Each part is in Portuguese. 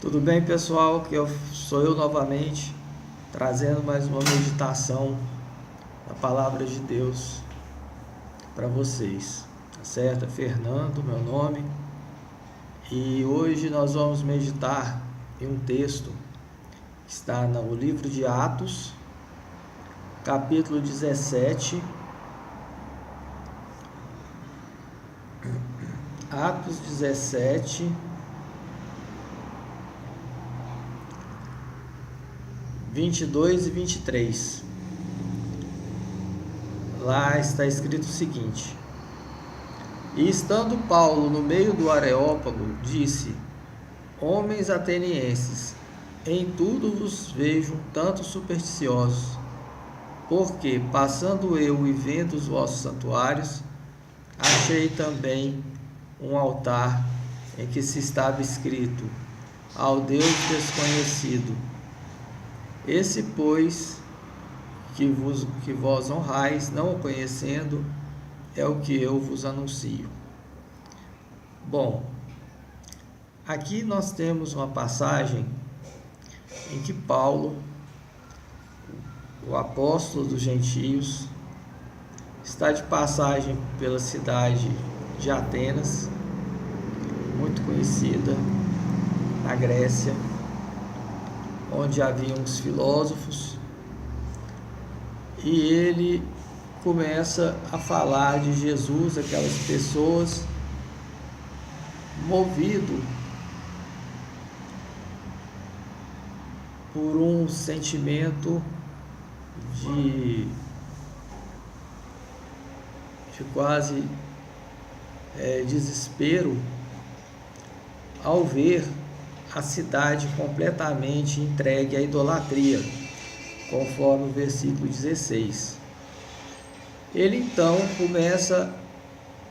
Tudo bem, pessoal? Sou eu novamente, trazendo mais uma meditação da Palavra de Deus para vocês, tá certo? É Fernando, meu nome, e hoje nós vamos meditar em um texto que está no livro de Atos, capítulo 17. Atos 17, 22 e 23. Lá está escrito o seguinte: E estando Paulo no meio do Areópago, disse: Homens atenienses, em tudo vos vejo um tanto supersticiosos, porque, passando eu e vendo os vossos santuários, achei também um altar em que se estava escrito: Ao Deus desconhecido. Esse, pois, que vós honrais, não o conhecendo, é o que eu vos anuncio. Bom, aqui nós temos uma passagem em que Paulo, o apóstolo dos gentios, está de passagem pela cidade de Atenas, muito conhecida na Grécia, onde havia uns filósofos, e ele começa a falar de Jesus, aquelas pessoas, movido por um sentimento de quase desespero ao ver a cidade completamente entregue à idolatria, conforme o versículo 16. Ele então começa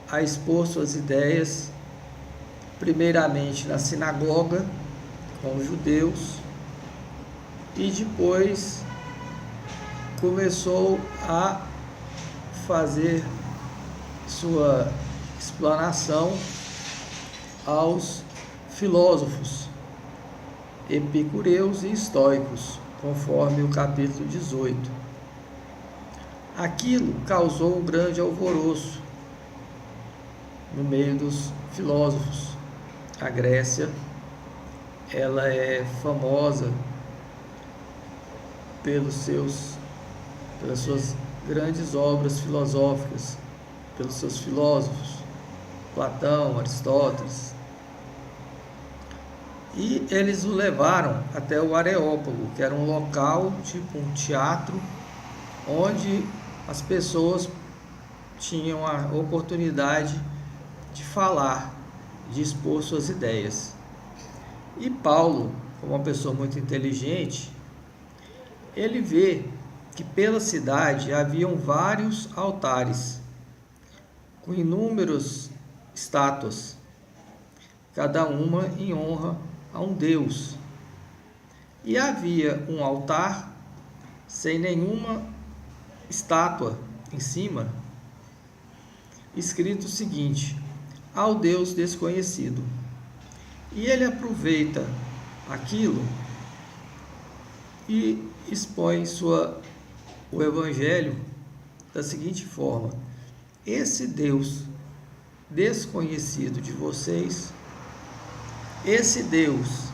a expor suas ideias, primeiramente na sinagoga, com os judeus, e depois começou a fazer sua explanação aos filósofos epicureus e estoicos, conforme o capítulo 18. Aquilo causou um grande alvoroço no meio dos filósofos. A Grécia, ela é famosa pelas suas grandes obras filosóficas, pelos seus filósofos, Platão, Aristóteles. E eles o levaram até o Areópago, que era um local, tipo um teatro, onde as pessoas tinham a oportunidade de falar, de expor suas ideias. E Paulo, como uma pessoa muito inteligente, ele vê que pela cidade haviam vários altares, com inúmeras estátuas, cada uma em honra a um Deus. E havia um altar sem nenhuma estátua em cima, escrito o seguinte: ao Deus desconhecido. E ele aproveita aquilo e expõe o evangelho da seguinte forma: esse Deus desconhecido de vocês, esse Deus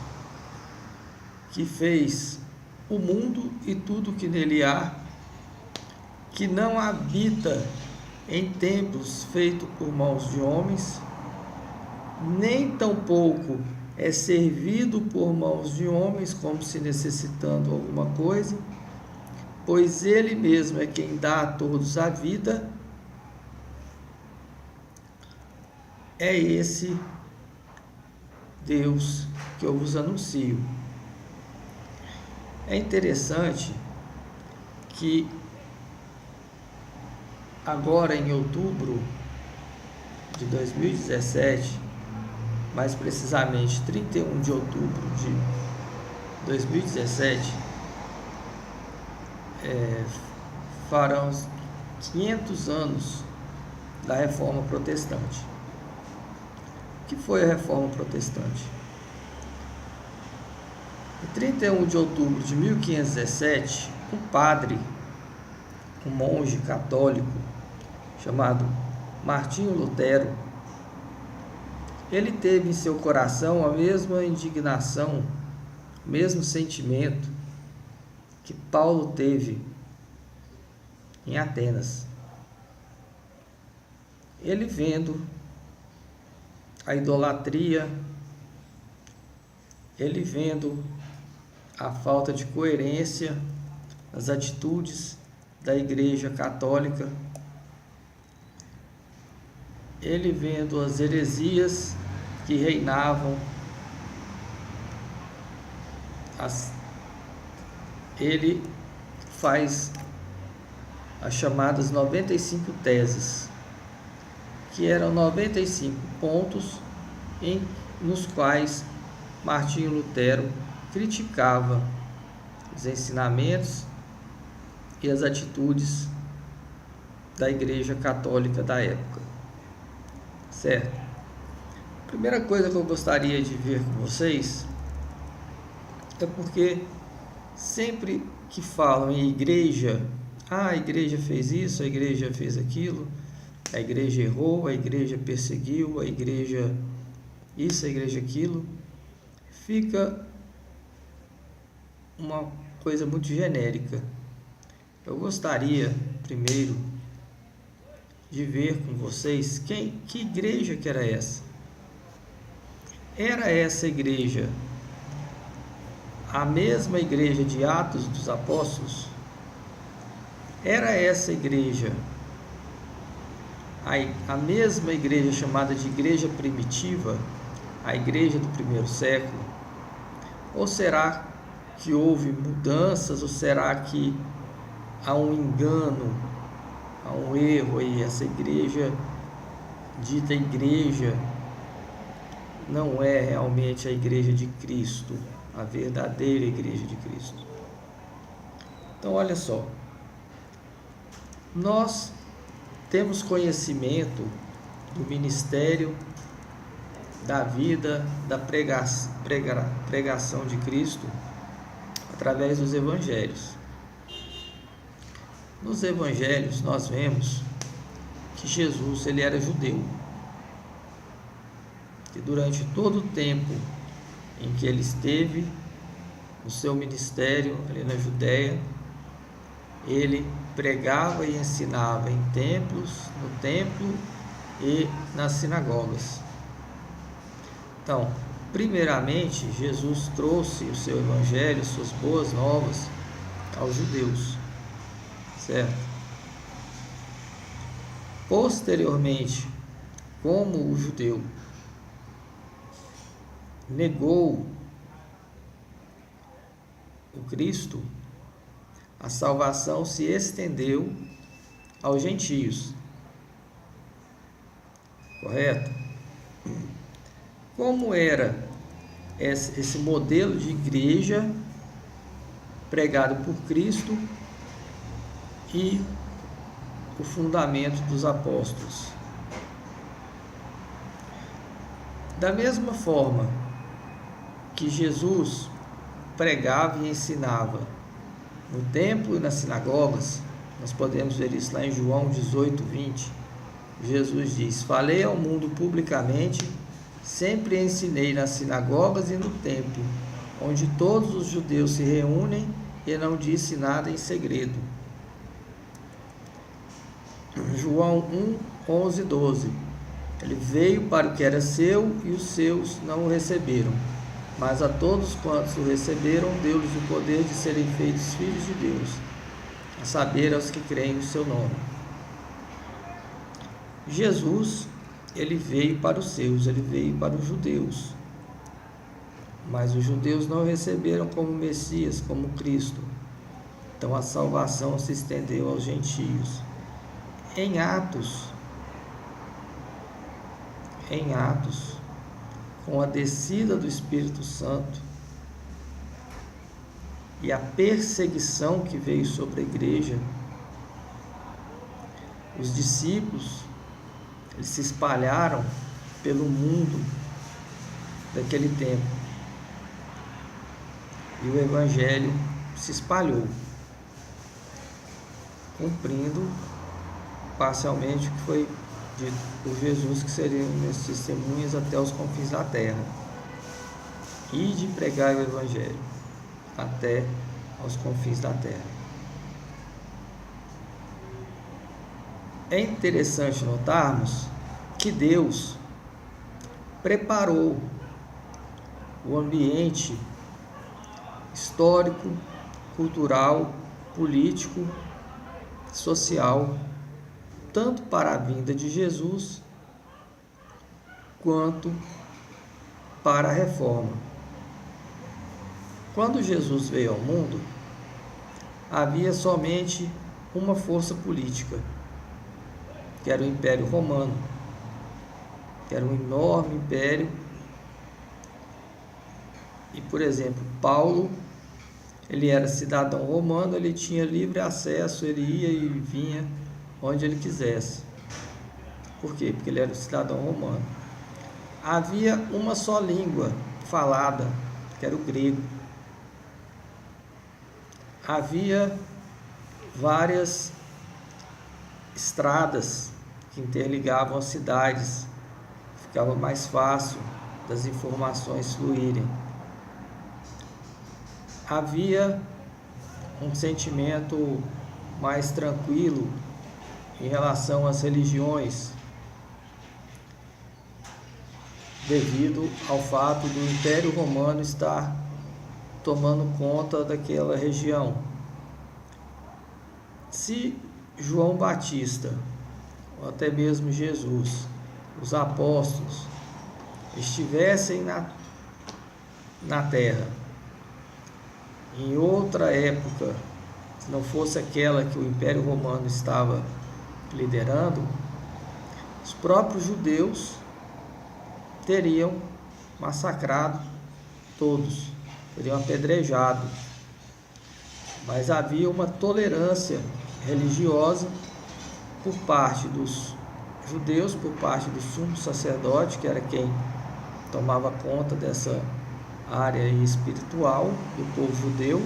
que fez o mundo e tudo que nele há, que não habita em templos feitos por mãos de homens, nem tampouco é servido por mãos de homens como se necessitando alguma coisa, pois ele mesmo é quem dá a todos a vida. É esse Deus que eu vos anuncio. É interessante que agora em outubro de 2017, mais precisamente 31 de outubro de 2017, farão 500 anos da Reforma Protestante. O que foi a Reforma Protestante? 31 de outubro de 1517, um padre, um monge católico chamado Martinho Lutero, ele teve em seu coração a mesma indignação, o mesmo sentimento que Paulo teve em Atenas. Ele vendo a idolatria, ele vendo a falta de coerência nas atitudes da Igreja Católica, ele vendo as heresias que reinavam, ele faz as chamadas 95 teses, que eram 95 pontos nos quais Martinho Lutero criticava os ensinamentos e as atitudes da Igreja Católica da época. Certo? A primeira coisa que eu gostaria de ver com vocês é porque sempre que falam em igreja, a igreja fez isso, a igreja fez aquilo, a igreja errou, a igreja perseguiu, a igreja isso, a igreja aquilo, fica uma coisa muito genérica. Eu gostaria, primeiro, de ver com vocês que igreja que era essa. Era essa igreja a mesma igreja de Atos dos Apóstolos? Era essa igreja a mesma igreja chamada de igreja primitiva, a igreja do primeiro século? Ou será que houve mudanças, ou será que há um engano, há um erro aí? Essa igreja, dita igreja, não é realmente a igreja de Cristo, a verdadeira igreja de Cristo. Então, olha só, nós temos conhecimento do ministério, da vida, da pregação de Cristo através dos evangelhos. Nos evangelhos nós vemos que Jesus, ele era judeu, que durante todo o tempo em que ele esteve no seu ministério ali na Judéia, ele pregava e ensinava em templos, no templo e nas sinagogas. Então, primeiramente, Jesus trouxe o seu evangelho, suas boas novas aos judeus, certo? Posteriormente, como o judeu negou o Cristo, a salvação se estendeu aos gentios, correto? Como era esse modelo de igreja pregado por Cristo e o fundamento dos apóstolos? Da mesma forma que Jesus pregava e ensinava no templo e nas sinagogas, nós podemos ver isso lá em João 18:20. Jesus diz: falei ao mundo publicamente, sempre ensinei nas sinagogas e no templo, onde todos os judeus se reúnem, e não disse nada em segredo. João 1:11-12. Ele veio para o que era seu, e os seus não o receberam. Mas a todos quantos o receberam, deu-lhes o poder de serem feitos filhos de Deus, a saber, aos que creem no seu nome. Jesus, ele veio para os seus, ele veio para os judeus. Mas os judeus não o receberam como Messias, como Cristo. Então a salvação se estendeu aos gentios. Em Atos, com a descida do Espírito Santo e a perseguição que veio sobre a igreja, os discípulos, eles se espalharam pelo mundo daquele tempo. e o evangelho se espalhou, cumprindo parcialmente o que foi dito por Jesus, que seriam minhas testemunhas até os confins da terra, e de pregar o evangelho até aos confins da terra. É interessante notarmos que Deus preparou o ambiente histórico, cultural, político, social, tanto para a vinda de Jesus quanto para a reforma. Quando Jesus veio ao mundo, havia somente uma força política, que era o Império Romano, que era um enorme império. E, por exemplo, Paulo, ele era cidadão romano, ele tinha livre acesso, ele ia e vinha onde ele quisesse. Por quê? Porque ele era cidadão romano. Havia uma só língua falada, que era o grego. Havia várias estradas que interligavam as cidades, ficava mais fácil das informações fluírem. Havia um sentimento mais tranquilo em relação às religiões, devido ao fato do Império Romano estar tomando conta daquela região. Se João Batista, ou até mesmo Jesus, os apóstolos, estivessem na terra, em outra época, se não fosse aquela que o Império Romano estava liderando, os próprios judeus teriam massacrado todos, teriam apedrejado. Mas havia uma tolerância religiosa por parte dos judeus, por parte do sumo sacerdote, que era quem tomava conta dessa área espiritual do povo judeu,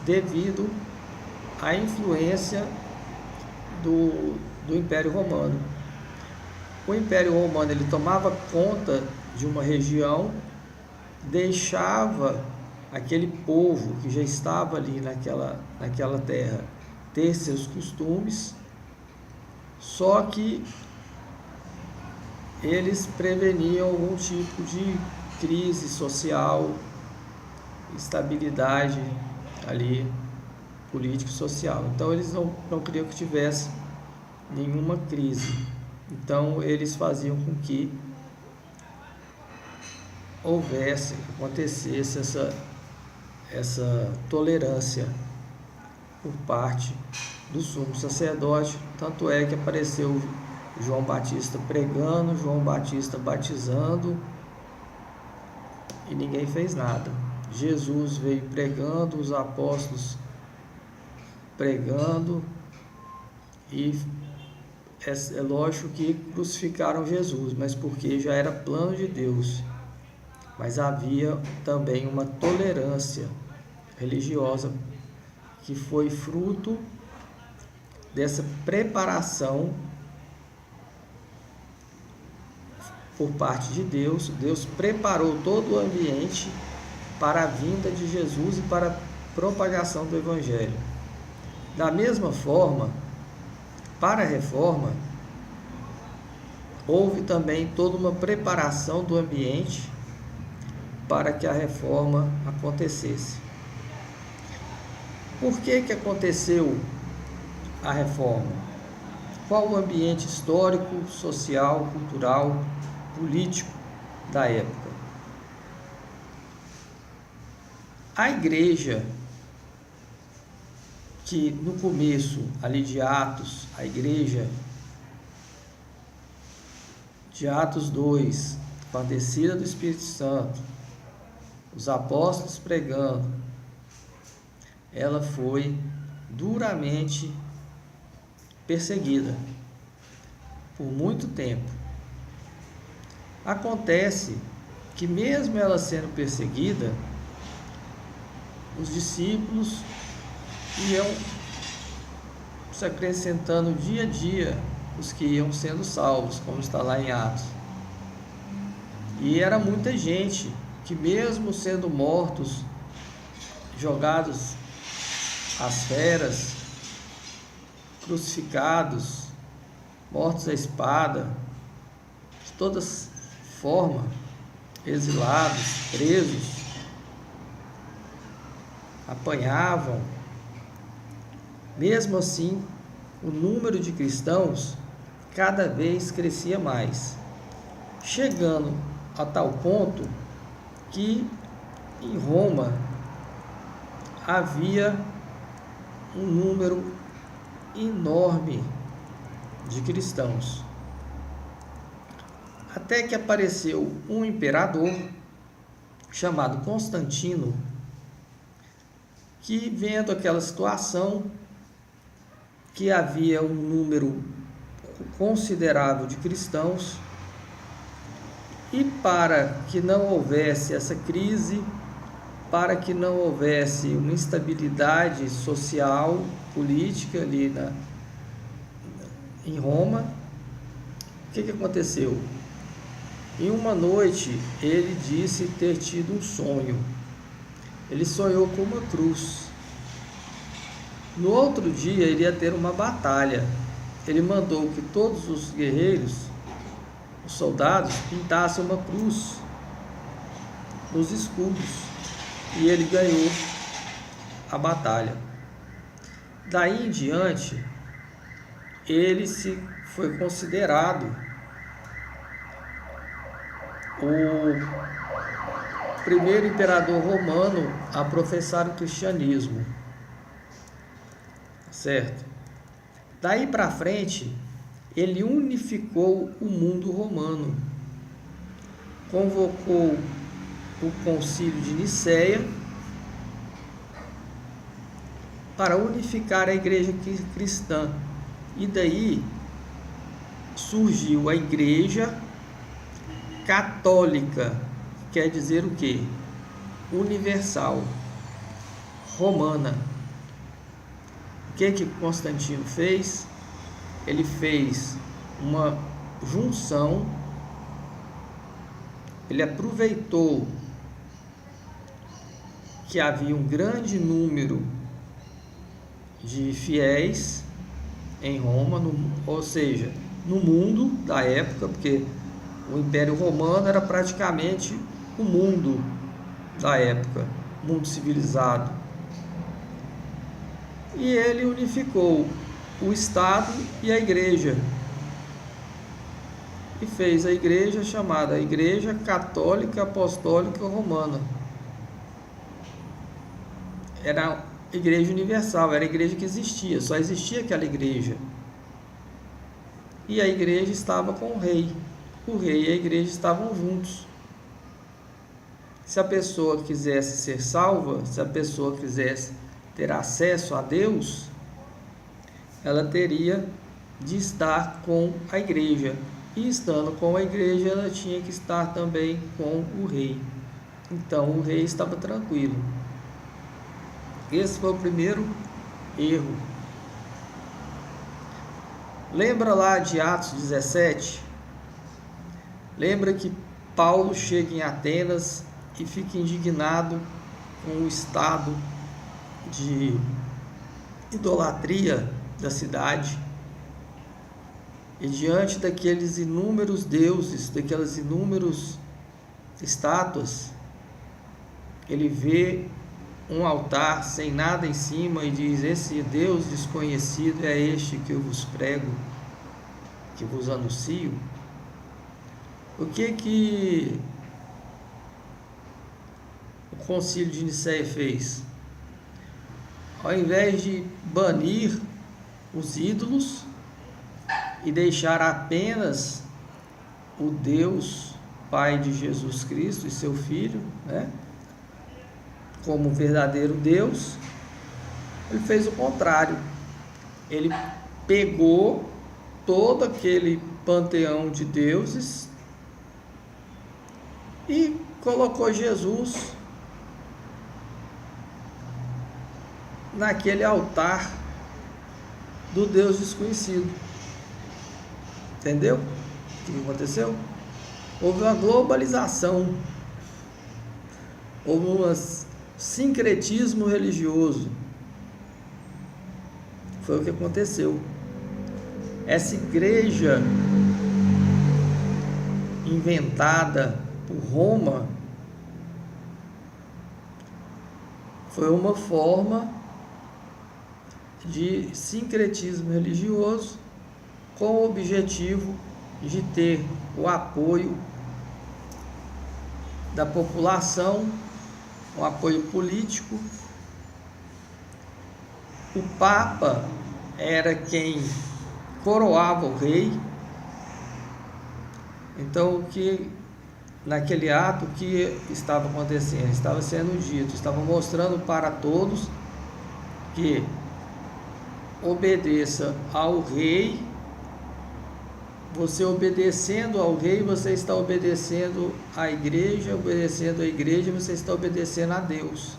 devido à influência do Império Romano. O Império Romano, ele tomava conta de uma região, deixava aquele povo que já estava ali naquela terra ter seus costumes, só que eles preveniam algum tipo de crise social, instabilidade ali político-social. Então eles não queriam que tivesse nenhuma crise. Então eles faziam com que acontecesse essa tolerância por parte do sumo sacerdote. Tanto é que apareceu João Batista pregando, João Batista batizando, e ninguém fez nada. Jesus veio pregando, os apóstolos pregando, e é lógico que crucificaram Jesus, mas porque já era plano de Deus. Mas havia também uma tolerância religiosa que foi fruto dessa preparação por parte de Deus. Deus preparou todo o ambiente para a vinda de Jesus e para a propagação do Evangelho. Da mesma forma, para a reforma, houve também toda uma preparação do ambiente para que a reforma acontecesse. Por que aconteceu a reforma? Qual o ambiente histórico, social, cultural, político da época? A igreja, que no começo ali de Atos, a igreja de Atos 2, com a descida do Espírito Santo, os apóstolos pregando, ela foi duramente perseguida por muito tempo. Acontece que mesmo ela sendo perseguida, os discípulos iam se acrescentando dia a dia os que iam sendo salvos, como está lá em Atos. E era muita gente que, mesmo sendo mortos, jogados às feras, crucificados, mortos à espada, de todas formas, exilados, presos, apanhavam. Mesmo assim, o número de cristãos cada vez crescia mais, chegando a tal ponto que em Roma havia um número enorme de cristãos. Até que apareceu um imperador chamado Constantino, que, vendo aquela situação, que havia um número considerável de cristãos, e para que não houvesse essa crise, para que não houvesse uma instabilidade social, política ali em Roma, o que aconteceu? Em uma noite, ele disse ter tido um sonho. Ele sonhou com uma cruz. No outro dia, ele ia ter uma batalha. Ele mandou que todos os guerreiros, os soldados, pintassem uma cruz nos escudos. E ele ganhou a batalha. Daí em diante, ele foi considerado o primeiro imperador romano a professar o cristianismo, certo? Daí para frente, ele unificou o mundo romano, convocou o Concílio de Nicéia para unificar a igreja cristã, e daí surgiu a igreja católica, quer dizer o quê? Universal, romana. O que Constantino fez? Ele fez uma junção, ele aproveitou que havia um grande número de fiéis em Roma, ou seja, no mundo da época, porque o Império Romano era praticamente o mundo da época, mundo civilizado. E ele unificou o Estado e a Igreja, e fez a igreja chamada Igreja Católica Apostólica Romana. Era a igreja universal, era a igreja que existia, só existia aquela igreja. E a igreja estava com o rei. O rei e a igreja estavam juntos. Se a pessoa quisesse ser salva, se a pessoa quisesse ter acesso a Deus, ela teria de estar com a igreja. E estando com a igreja, ela tinha que estar também com o rei. Então o rei estava tranquilo. Esse foi o primeiro erro. Lembra lá de Atos 17? Lembra que Paulo chega em Atenas e fica indignado com o estado de idolatria da cidade. E diante daqueles inúmeros deuses, daquelas inúmeras estátuas, ele vê um altar sem nada em cima e diz: esse Deus desconhecido é este que eu vos prego, que vos anuncio. O que o Concílio de Nicéia fez? Ao invés de banir os ídolos e deixar apenas o Deus Pai de Jesus Cristo e seu Filho, né, como verdadeiro Deus, ele fez o contrário. Ele pegou todo aquele panteão de deuses e colocou Jesus naquele altar do Deus desconhecido. Entendeu o que aconteceu? Houve uma globalização, houve um sincretismo religioso. Foi o que aconteceu. Essa igreja inventada por Roma foi uma forma de sincretismo religioso com o objetivo de ter o apoio da população, um apoio político. O Papa era quem coroava o rei. Então, o que naquele ato, o que estava acontecendo? Estava sendo dito, estava mostrando para todos que obedeça ao rei. Você obedecendo ao rei, você está obedecendo à igreja, obedecendo à igreja, você está obedecendo a Deus.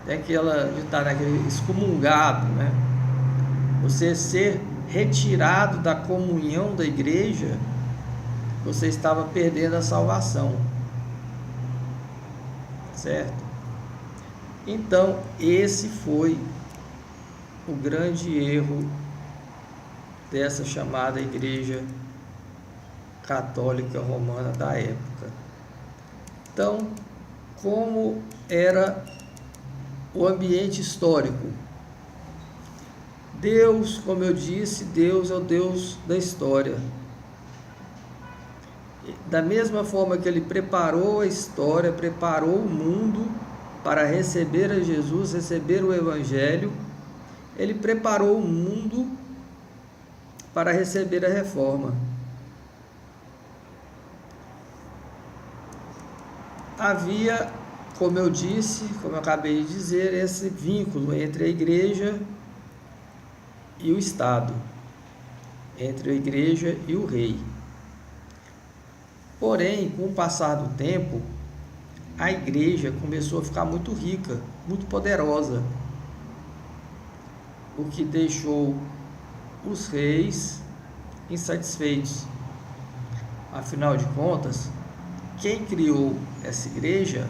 É aquela de estar naquele excomungado, né? Você ser retirado da comunhão da igreja, você estava perdendo a salvação, certo? Então, esse foi o grande erro dessa chamada Igreja Católica Romana da época. Então, como era o ambiente histórico? Deus, como eu disse, Deus é o Deus da história. Da mesma forma que Ele preparou a história, preparou o mundo para receber a Jesus, receber o Evangelho, Ele preparou o mundo para receber a reforma. Havia, como eu disse, como eu acabei de dizer, esse vínculo entre a igreja e o Estado, entre a igreja e o rei. Porém, com o passar do tempo, a igreja começou a ficar muito rica, muito poderosa, o que deixou os reis insatisfeitos. Afinal de contas, quem criou essa igreja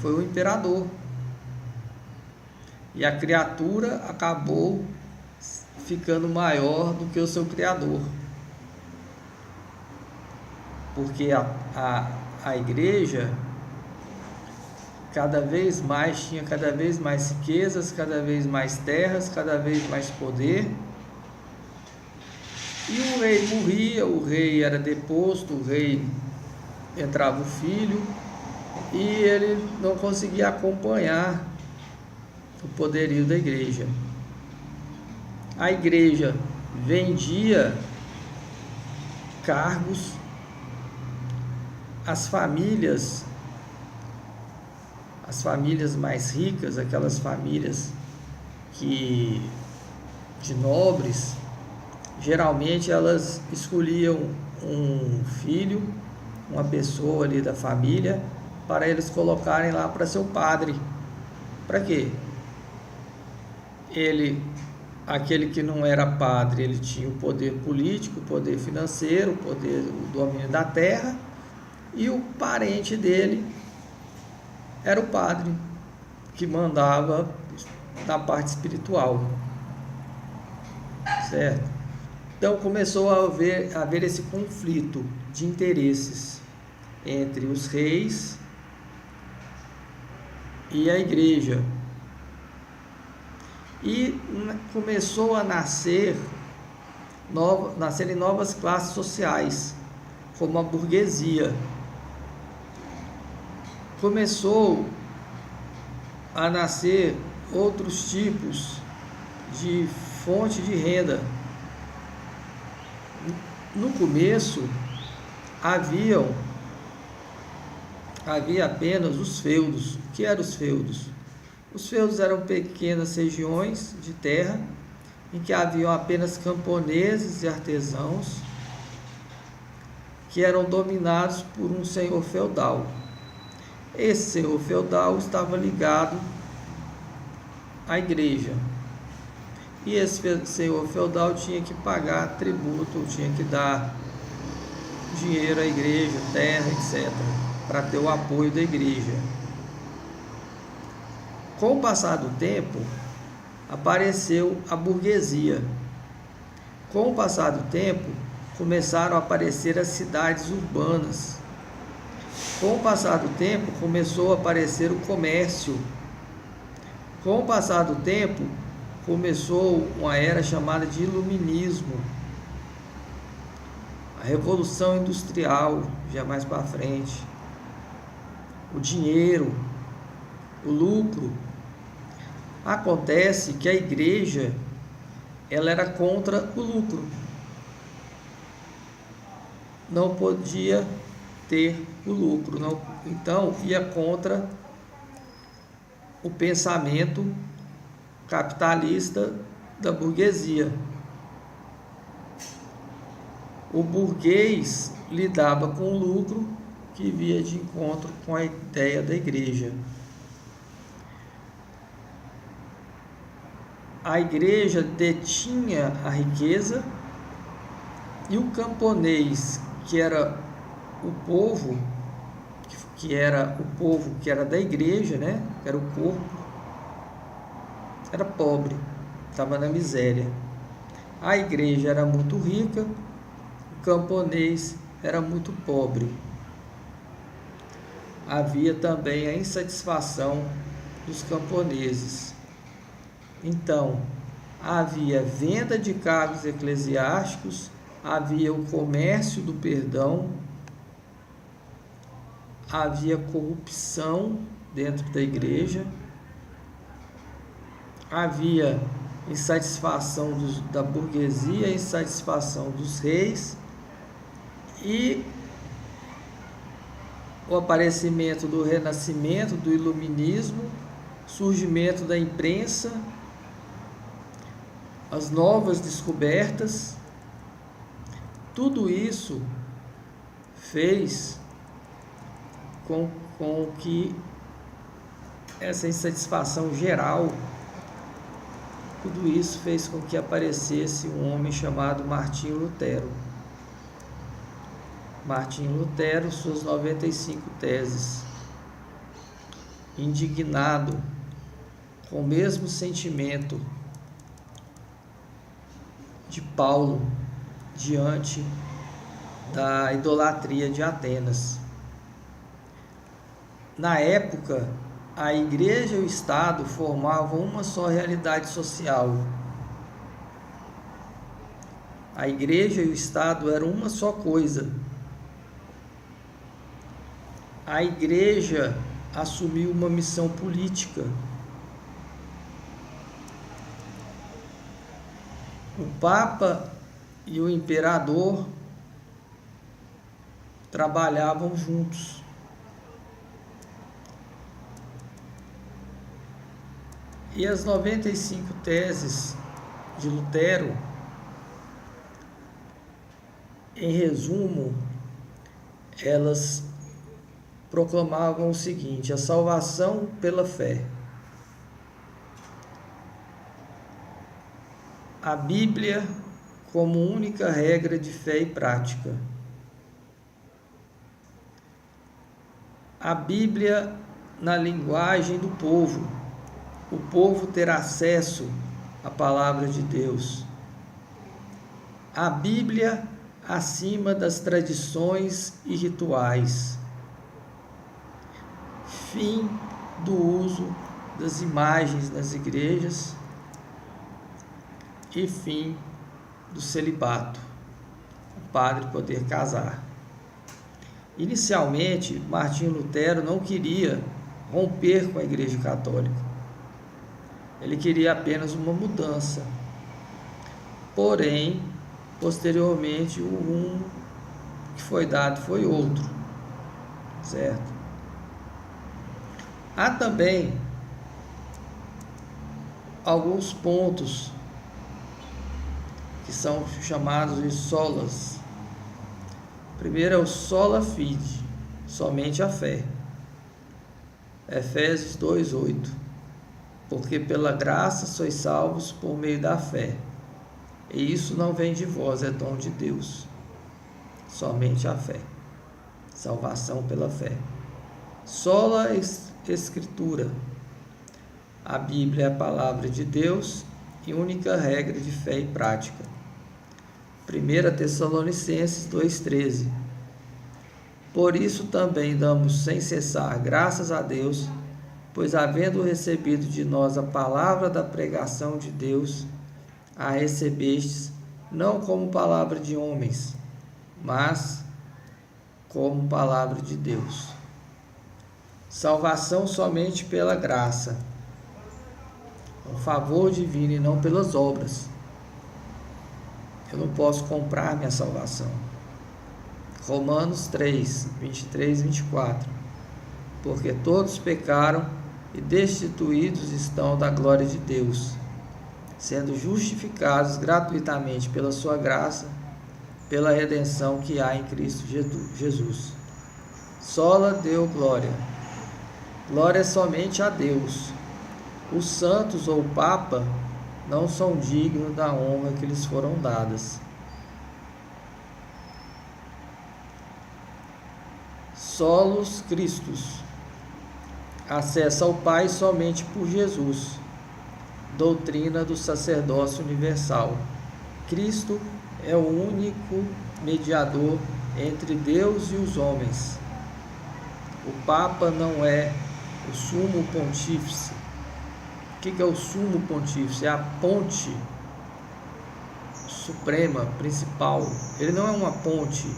foi o imperador. E a criatura acabou ficando maior do que o seu criador. Porque a igreja cada vez mais tinha cada vez mais riquezas, cada vez mais terras, cada vez mais poder. E o rei morria, o rei era deposto, o rei entrava o filho e ele não conseguia acompanhar o poderio da igreja. A igreja vendia cargos, as famílias mais ricas, aquelas famílias de nobres, geralmente elas escolhiam um filho, uma pessoa ali da família, para eles colocarem lá para ser o padre. Para quê? Aquele que não era padre, ele tinha o poder político, o poder financeiro, o poder, o domínio da terra, e o parente dele era o padre, que mandava na parte espiritual, certo? Então começou a haver esse conflito de interesses entre os reis e a igreja. E começou a nascerem novas classes sociais, como a burguesia. Começou a nascer outros tipos de fonte de renda. No começo, havia apenas os feudos. O que eram os feudos? Os feudos eram pequenas regiões de terra em que haviam apenas camponeses e artesãos que eram dominados por um senhor feudal. Esse senhor feudal estava ligado à igreja. E esse senhor feudal tinha que pagar tributo, tinha que dar dinheiro à igreja, terra, etc., para ter o apoio da igreja. Com o passar do tempo, apareceu a burguesia. Com o passar do tempo, começaram a aparecer as cidades urbanas. Com o passar do tempo, começou a aparecer o comércio. Com o passar do tempo, começou uma era chamada de iluminismo. A Revolução Industrial, já mais para frente. O dinheiro, o lucro. Acontece que a igreja, ela era contra o lucro. Não podia ter o lucro, não, então ia contra o pensamento capitalista da burguesia. O burguês lidava com o lucro, que via de encontro com a ideia da igreja. A igreja detinha a riqueza e o camponês, que era o povo, que era da igreja, né? Era o corpo, era pobre, estava na miséria. A igreja era muito rica, o camponês era muito pobre. Havia também a insatisfação dos camponeses. Então, havia venda de cargos eclesiásticos, havia o comércio do perdão, havia corrupção dentro da igreja, havia insatisfação da burguesia, insatisfação dos reis e o aparecimento do renascimento, do iluminismo, surgimento da imprensa, as novas descobertas. Tudo isso fez com que essa insatisfação geral, tudo isso fez com que aparecesse um homem chamado Martinho Lutero. Martinho Lutero, suas 95 teses. Indignado, com o mesmo sentimento de Paulo diante da idolatria de Atenas. Na época, a igreja e o Estado formavam uma só realidade social. A igreja e o Estado eram uma só coisa. A igreja assumiu uma missão política. O Papa e o Imperador trabalhavam juntos. E as 95 teses de Lutero, em resumo, elas proclamavam o seguinte: a salvação pela fé, a Bíblia como única regra de fé e prática, a Bíblia na linguagem do povo, o povo ter acesso à palavra de Deus, a Bíblia acima das tradições e rituais, fim do uso das imagens nas igrejas e fim do celibato, o padre poder casar. Inicialmente, Martinho Lutero não queria romper com a Igreja Católica. Ele queria apenas uma mudança. Porém, posteriormente, o rumo que foi dado foi outro, certo? Há também alguns pontos que são chamados de solas. Primeiro é o sola fide, somente a fé. Efésios 2:8. Porque pela graça sois salvos por meio da fé. E isso não vem de vós, é dom de Deus. Somente a fé. Salvação pela fé. Sola Escritura. A Bíblia é a palavra de Deus e única regra de fé e prática. 1 Tessalonicenses 2:13. Por isso também damos sem cessar graças a Deus, pois havendo recebido de nós a palavra da pregação de Deus, a recebestes não como palavra de homens, mas como palavra de Deus. Salvação somente pela graça, um favor divino e não pelas obras. Eu não posso comprar minha salvação. Romanos 3, 23 e 24. Porque todos pecaram e destituídos estão da glória de Deus, sendo justificados gratuitamente pela sua graça, pela redenção que há em Cristo Jesus. Sola Deo glória. Glória somente a Deus. Os santos ou o Papa não são dignos da honra que lhes foram dadas. Solos Christus. Acesso ao Pai somente por Jesus. Doutrina do sacerdócio universal. Cristo é o único mediador entre Deus e os homens. O Papa não é o sumo pontífice. O que é o sumo pontífice? É a ponte suprema, principal. Ele não é uma ponte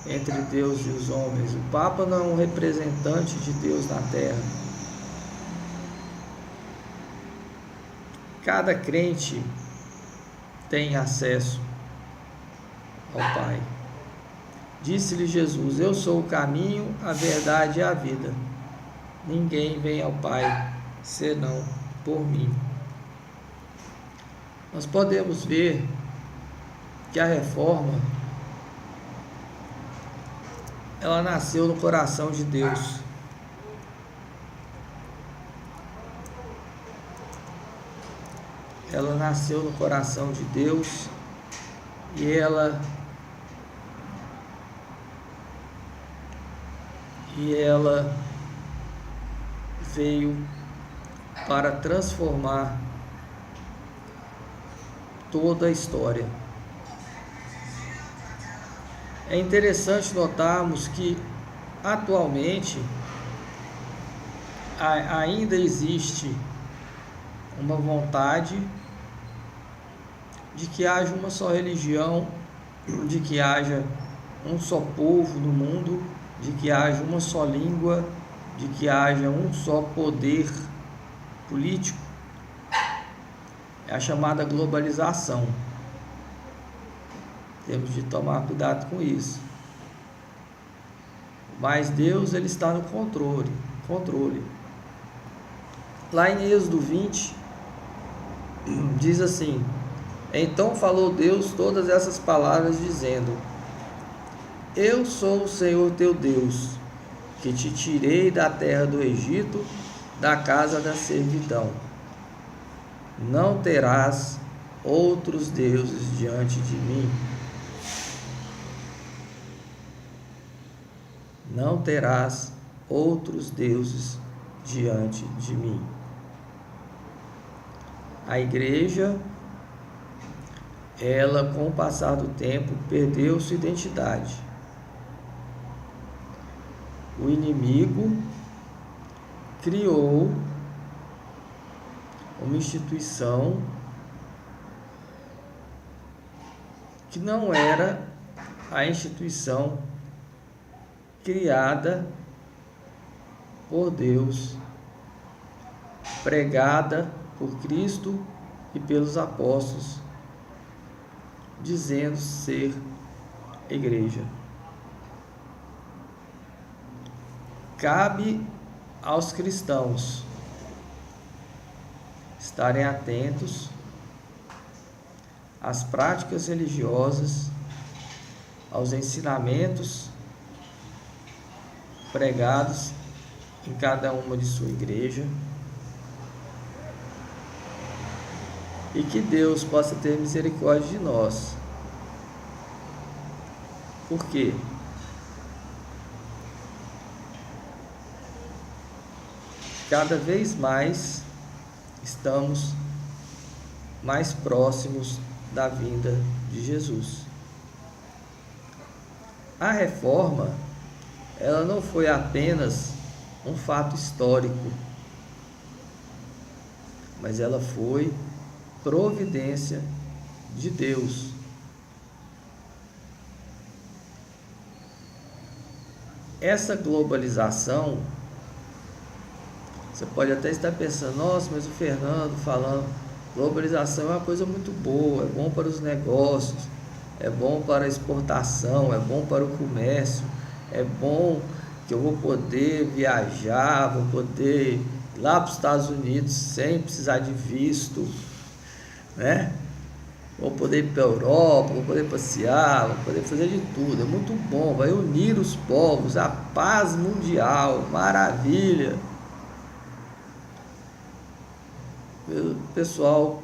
entre Deus e os homens. O Papa não é um representante de Deus na terra. Cada crente tem acesso ao Pai. Disse-lhe Jesus: eu sou o caminho, a verdade e a vida. Ninguém vem ao Pai senão por mim. Nós podemos ver que a reforma ela nasceu no coração de Deus. Ela nasceu no coração de Deus e ela veio para transformar toda a história. É interessante notarmos que atualmente ainda existe uma vontade de que haja uma só religião, de que haja um só povo no mundo, de que haja uma só língua, de que haja um só poder político. É a chamada globalização. Temos de tomar cuidado com isso. Mas Deus, ele está no controle. Lá em Êxodo 20, diz assim: então falou Deus todas essas palavras, dizendo: eu sou o Senhor teu Deus, que te tirei da terra do Egito, da casa da servidão. Não terás outros deuses diante de mim. Não terás outros deuses diante de mim. A igreja, ela, com o passar do tempo, perdeu sua identidade. O inimigo criou uma instituição que não era a instituição criada por Deus, pregada por Cristo e pelos apóstolos, dizendo ser igreja. Cabe aos cristãos estarem atentos às práticas religiosas, aos ensinamentos pregados em cada uma de sua igreja. E que Deus possa ter misericórdia de nós. Por quê? Cada vez mais estamos mais próximos da vinda de Jesus. A reforma, ela não foi apenas um fato histórico, mas ela foi providência de Deus. Essa globalização, você pode até estar pensando, nossa, mas o Fernando falando, globalização é uma coisa muito boa, é bom para os negócios, é bom para a exportação, é bom para o comércio, é bom que eu vou poder viajar, vou poder ir lá para os Estados Unidos sem precisar de visto, né? Vou poder ir para a Europa, vou poder passear, vou poder fazer de tudo, é muito bom, vai unir os povos, a paz mundial, maravilha. Pessoal,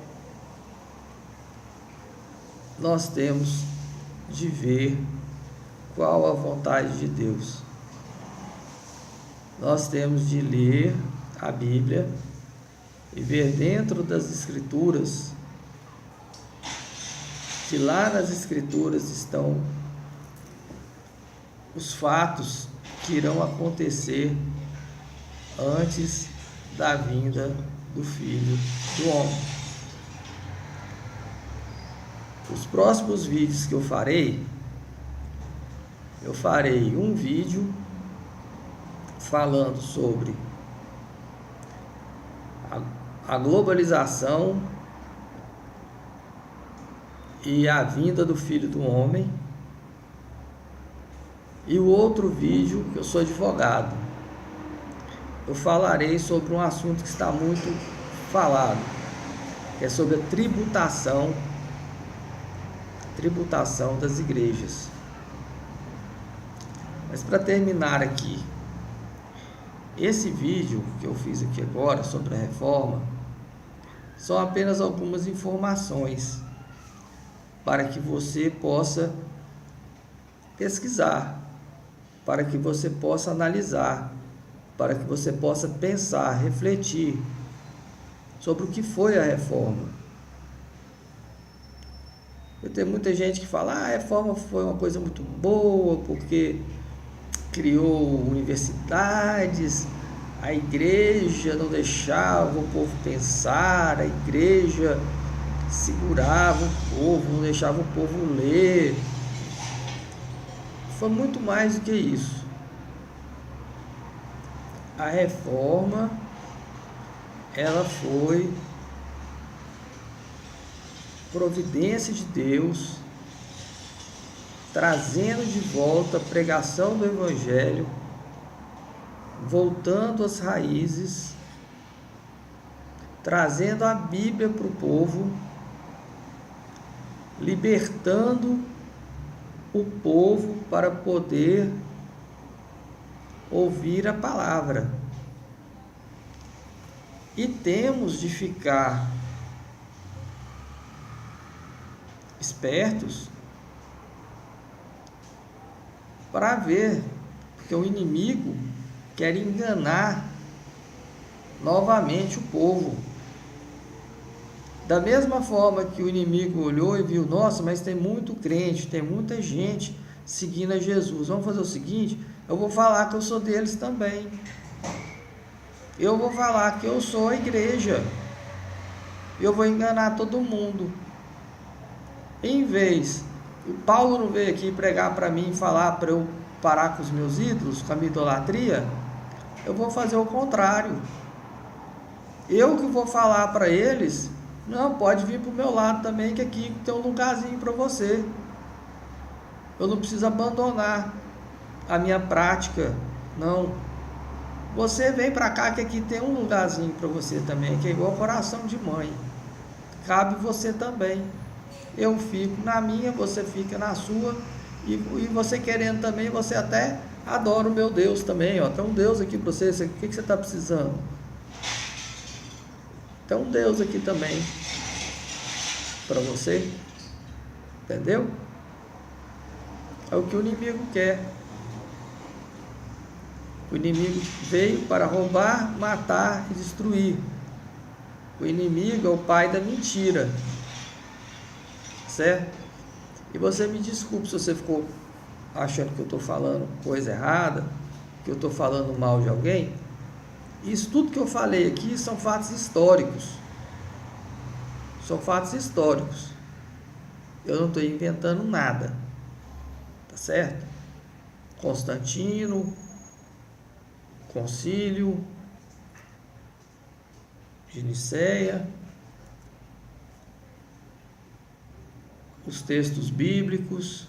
nós temos de ver qual a vontade de Deus. Nós temos de ler a Bíblia e ver dentro das Escrituras que lá nas Escrituras estão os fatos que irão acontecer antes da vinda do Filho do Homem. Os próximos vídeos que eu farei um vídeo falando sobre a globalização e a vinda do Filho do Homem, e o outro vídeo, que eu sou advogado, eu falarei sobre um assunto que está muito falado, que é sobre a tributação das igrejas. Mas para terminar aqui, esse vídeo que eu fiz aqui agora sobre a reforma são apenas algumas informações para que você possa pesquisar, para que você possa analisar, para que você possa pensar, refletir sobre o que foi a reforma. Tem muita gente que fala, a reforma foi uma coisa muito boa, porque criou universidades, a igreja não deixava o povo pensar, a igreja segurava o povo, não deixava o povo ler. Foi muito mais do que isso. A reforma, ela foi providência de Deus, trazendo de volta a pregação do Evangelho, voltando às raízes, trazendo a Bíblia para o povo, libertando o povo para poder ouvir a palavra. E temos de ficar espertos para ver, porque o inimigo quer enganar novamente o povo. Da mesma forma que o inimigo olhou e viu, nossa, mas tem muito crente, tem muita gente seguindo a Jesus. Vamos fazer o seguinte, eu vou falar que eu sou deles também. Eu vou falar que eu sou a igreja. Eu vou enganar todo mundo. Em vez, o Paulo não veio aqui pregar para mim e falar para eu parar com os meus ídolos, com a minha idolatria. Eu vou fazer o contrário. Eu que vou falar para eles, não, pode vir para o meu lado também, que aqui tem um lugarzinho para você. Eu não preciso abandonar a minha prática, não. Você vem para cá, que aqui tem um lugarzinho para você também, que é igual coração de mãe. Cabe você também. Eu fico na minha, você fica na sua, e você querendo também, você até Adoro o meu Deus também, ó. Tem um Deus aqui para você. O que você está precisando? Tem um Deus aqui também para você. Entendeu? É o que o inimigo quer. O inimigo veio para roubar, matar e destruir. O inimigo é o pai da mentira. Certo? E você me desculpe se você ficou achando que eu estou falando coisa errada, que eu estou falando mal de alguém. Isso tudo que eu falei aqui são fatos históricos. São fatos históricos. Eu não estou inventando nada. Tá certo? Constantino, Concílio de Nicéia, os textos bíblicos,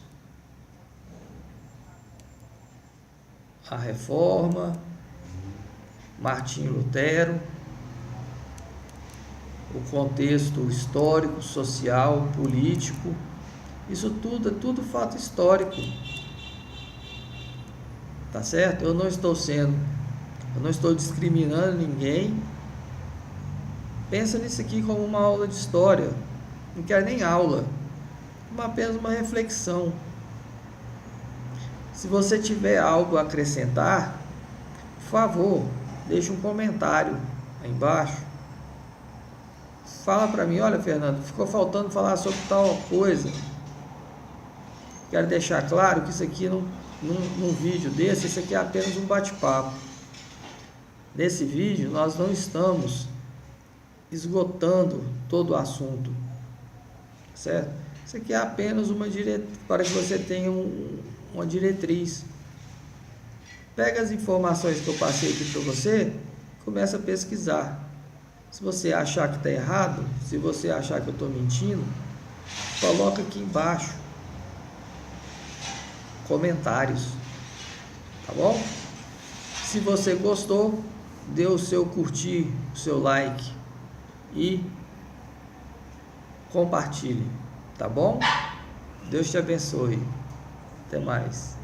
a Reforma, Martinho Lutero, o contexto histórico, social, político, isso tudo é tudo fato histórico. Tá certo? Eu não estou discriminando ninguém. Pensa nisso aqui como uma aula de história. Não quero nem aula, mas apenas uma reflexão. Se você tiver algo a acrescentar, por favor, deixe um comentário aí embaixo. Fala para mim, olha, Fernando, ficou faltando falar sobre tal coisa. Quero deixar claro que isso aqui num vídeo desse, isso aqui é apenas um bate-papo. Nesse vídeo nós não estamos esgotando todo o assunto, certo? Isso aqui é apenas uma para que você tenha uma diretriz. Pega as informações que eu passei aqui para você, começa a pesquisar. Se você achar que está errado, se você achar que eu estou mentindo, coloca aqui embaixo comentários, tá bom? Se você gostou, dê o seu curtir, o seu like e compartilhe, tá bom? Deus te abençoe. Até mais.